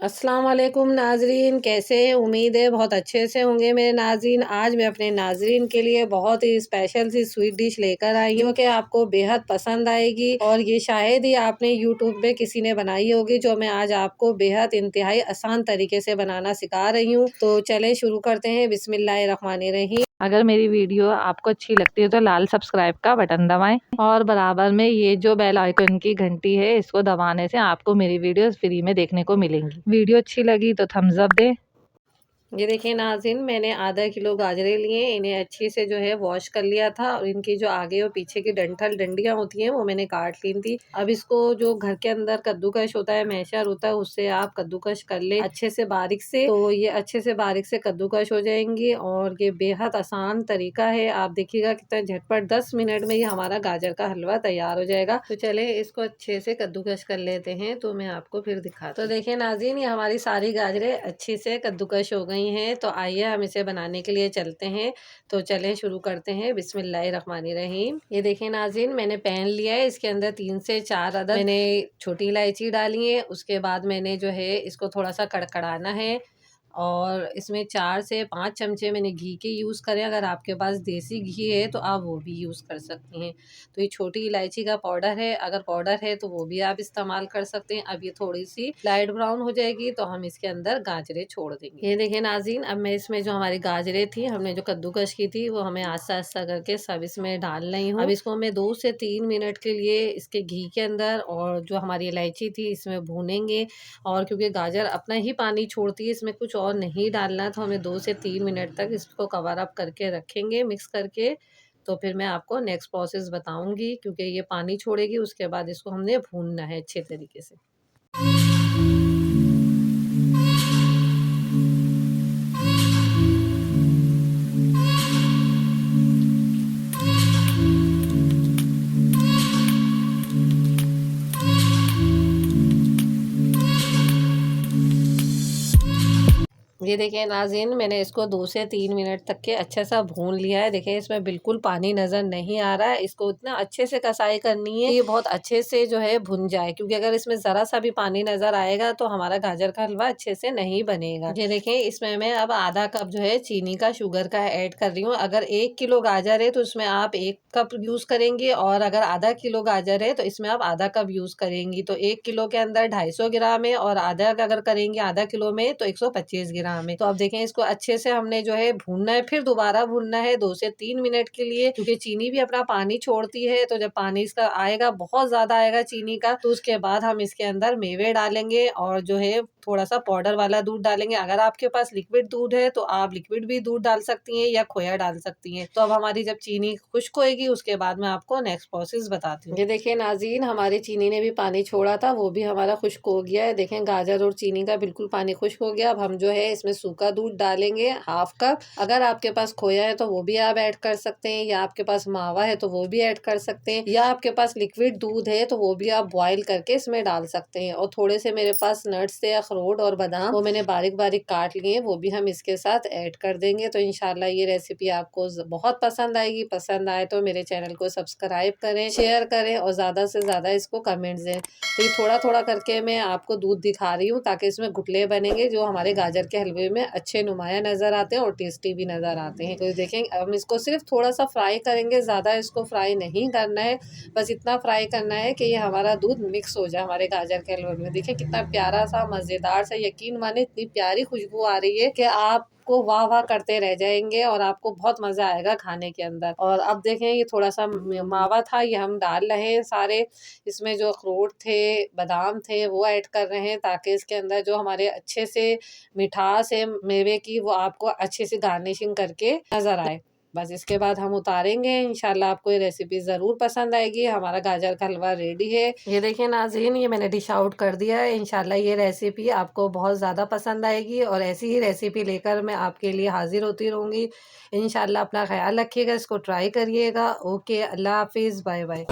अस्सलाम वालेकुम नाजरीन, कैसे हैं? उम्मीद है बहुत अच्छे से होंगे मेरे नाजरीन। आज मैं अपने नाजरीन के लिए बहुत ही स्पेशल सी स्वीट डिश लेकर आई हूँ कि आपको बेहद पसंद आएगी और ये शायद ही आपने यूट्यूब पे किसी ने बनाई होगी, जो मैं आज आपको बेहद इंतहाई आसान तरीके से बनाना सिखा रही हूँ। तो चले शुरू करते हैं। बिस्मिल्लाहिर्रहमानिर्रहीम। अगर मेरी वीडियो आपको अच्छी लगती है तो लाल सब्सक्राइब का बटन दबाएं और बराबर में ये जो बेल आइकन की घंटी है इसको दबाने से आपको मेरी वीडियोस फ्री में देखने को मिलेंगी। वीडियो अच्छी लगी तो थम्स अप दें। ये देखिए नाज़रीन, मैंने आधा किलो गाजरें लिए, इन्हें अच्छे से जो है वॉश कर लिया था और इनकी जो आगे और पीछे की डंडियाँ होती हैं वो मैंने काट ली थी। अब इसको जो घर के अंदर कद्दूकश होता है, मैशर होता है, उससे आप कद्दूकश कर ले अच्छे से बारीक से, तो ये अच्छे से बारीक से कद्दूकश हो जाएंगी और ये बेहद आसान तरीका है। आप देखिएगा कितना झटपट 10 मिनट में ये हमारा गाजर का हलवा तैयार हो जाएगा। तो चले इसको अच्छे से कद्दूकश कर लेते हैं, तो मैं आपको फिर दिखाती हूँ। तो देखिए नाज़रीन, ये हमारी सारी गाजरें अच्छी से कद्दूकश हो गई हैं। तो आइए हम इसे बनाने के लिए चलते हैं। तो चलें शुरू करते हैं। बिस्मिल्लाहिर्रहमानिर्रहीम। ये देखें नाज़रीन, मैंने पैन लिया है, इसके अंदर 3 से 4 अदद मैंने छोटी इलायची डाली है। उसके बाद मैंने जो है इसको थोड़ा सा कड़कड़ाना है और इसमें 4 से 5 चमचे मैंने घी के यूज़ करें। अगर आपके पास देसी घी है तो आप वो भी यूज़ कर सकती हैं। तो ये छोटी इलायची का पाउडर है, अगर पाउडर है तो वो भी आप इस्तेमाल कर सकते हैं। अब ये थोड़ी सी लाइट ब्राउन हो जाएगी तो हम इसके अंदर गाजरें छोड़ देंगे। ये देखिए नाज़रीन, अब मैं इसमें जो हमारी गाजरें थी, हमने जो कद्दूकश की थी, वो हमें आस्ता आस्ता करके सब इसमें डाल रही हूँ। अब इसको मैं 2 से 3 मिनट के लिए इसके घी के अंदर और जो हमारी इलायची थी इसमें भूनेंगे। और क्योंकि गाजर अपना ही पानी छोड़ती है, इसमें कुछ और नहीं डालना, तो हमें 2 से 3 मिनट तक इसको कवर अप करके रखेंगे मिक्स करके। तो फिर मैं आपको नेक्स्ट प्रोसेस बताऊंगी, क्योंकि ये पानी छोड़ेगी, उसके बाद इसको हमने भूनना है अच्छे तरीके से। ये देखिए नाज़रीन, मैंने इसको 2 से 3 मिनट तक के अच्छा सा भून लिया है। देखिए इसमें बिल्कुल पानी नज़र नहीं आ रहा है। इसको इतना अच्छे से कसाई करनी है कि ये बहुत अच्छे से जो है भुन जाए, क्योंकि अगर इसमें ज़रा सा भी पानी नज़र आएगा तो हमारा गाजर का हलवा अच्छे से नहीं बनेगा। ये देखिए इसमें मैं अब आधा कप जो है चीनी का शुगर का ऐड कर रही हूँ। अगर 1 किलो गाजर है तो इसमें आप 1 कप यूज़ करेंगे और अगर आधा किलो गाजर है तो इसमें आप आधा कप यूज़ करेंगी। तो 1 किलो के अंदर 250 ग्राम है और आधा अगर करेंगे आधा किलो में तो 125 ग्राम है। तो अब देखें इसको अच्छे से हमने जो है भूनना है, फिर दोबारा भूनना है 2 से 3 मिनट के लिए, क्योंकि चीनी भी अपना पानी छोड़ती है। तो जब पानी इसका आएगा, बहुत ज्यादा आएगा चीनी का, तो उसके बाद हम इसके अंदर मेवे डालेंगे और जो है थोड़ा सा पाउडर वाला दूध डालेंगे। अगर आपके पास लिक्विड दूध है तो आप लिक्विड भी दूध डाल सकती हैं या खोया डाल सकती हैं। तो अब हमारी जब चीनी खुश्क होएगी उसके बाद मैं आपको नेक्स्ट प्रोसेस बताती हूँ। ये देखिए नाज़रीन, हमारी चीनी ने भी पानी छोड़ा था, वो भी हमारा खुश्क हो गया है। देखें गाजर और चीनी का बिल्कुल पानी खुश्क हो गया। अब हम जो है इसमें सूखा दूध डालेंगे 1/2 कप। अगर आपके पास खोया है तो वो भी आप ऐड कर सकते हैं, या आपके पास मावा है तो वो भी ऐड कर सकते हैं, या आपके पास लिक्विड दूध है तो वो भी आप बॉयल करके इसमें डाल सकते हैं। और थोड़े से मेरे पास नट्स थे, अखरोट और बादाम, वो मैंने बारीक बारीक काट लिए, वो भी हम इसके साथ ऐड कर देंगे। तो इंशाल्लाह ये रेसिपी आपको बहुत पसंद आएगी। पसंद आए तो मेरे चैनल को सब्सक्राइब करें, शेयर करें और ज़्यादा से ज़्यादा इसको कमेंट्स दें। तो ये थोड़ा थोड़ा करके मैं आपको दूध दिखा रही हूँ ताकि इसमें गुठले बनेंगे जो हमारे गाजर के हलवे में अच्छे नुमाया नज़र आते हैं और टेस्टी भी नज़र आते हैं। तो देखें हम इसको सिर्फ थोड़ा सा फ्राई करेंगे, ज़्यादा इसको फ्राई नहीं करना है, बस इतना फ्राई करना है कि ये हमारा दूध मिक्स हो जाए हमारे गाजर के हलवे में। देखिए कितना प्यारा सा मज़ेदार सा, यकीन माने इतनी प्यारी खुशबू आ रही है कि आप को वाह वाह करते रह जाएंगे और आपको बहुत मजा आएगा खाने के अंदर। और अब देखें ये थोड़ा सा मावा था, ये हम डाल रहे हैं सारे। इसमें जो अखरोट थे, बादाम थे, वो ऐड कर रहे हैं ताकि इसके अंदर जो हमारे अच्छे से मिठास है मेवे की, वो आपको अच्छे से गार्निशिंग करके नजर आए। बस इसके बाद हम उतारेंगे। इंशाल्लाह आपको ये रेसिपी ज़रूर पसंद आएगी। हमारा गाजर का हलवा रेडी है। ये देखिए नाज़रीन, ये मैंने डिश आउट कर दिया है। इंशाल्लाह ये रेसिपी आपको बहुत ज़्यादा पसंद आएगी और ऐसी ही रेसिपी लेकर मैं आपके लिए हाजिर होती रहूँगी। इंशाल्लाह अपना ख्याल रखिएगा, इसको ट्राई करिएगा। ओके, अल्लाह हाफिज़, बाय बाय।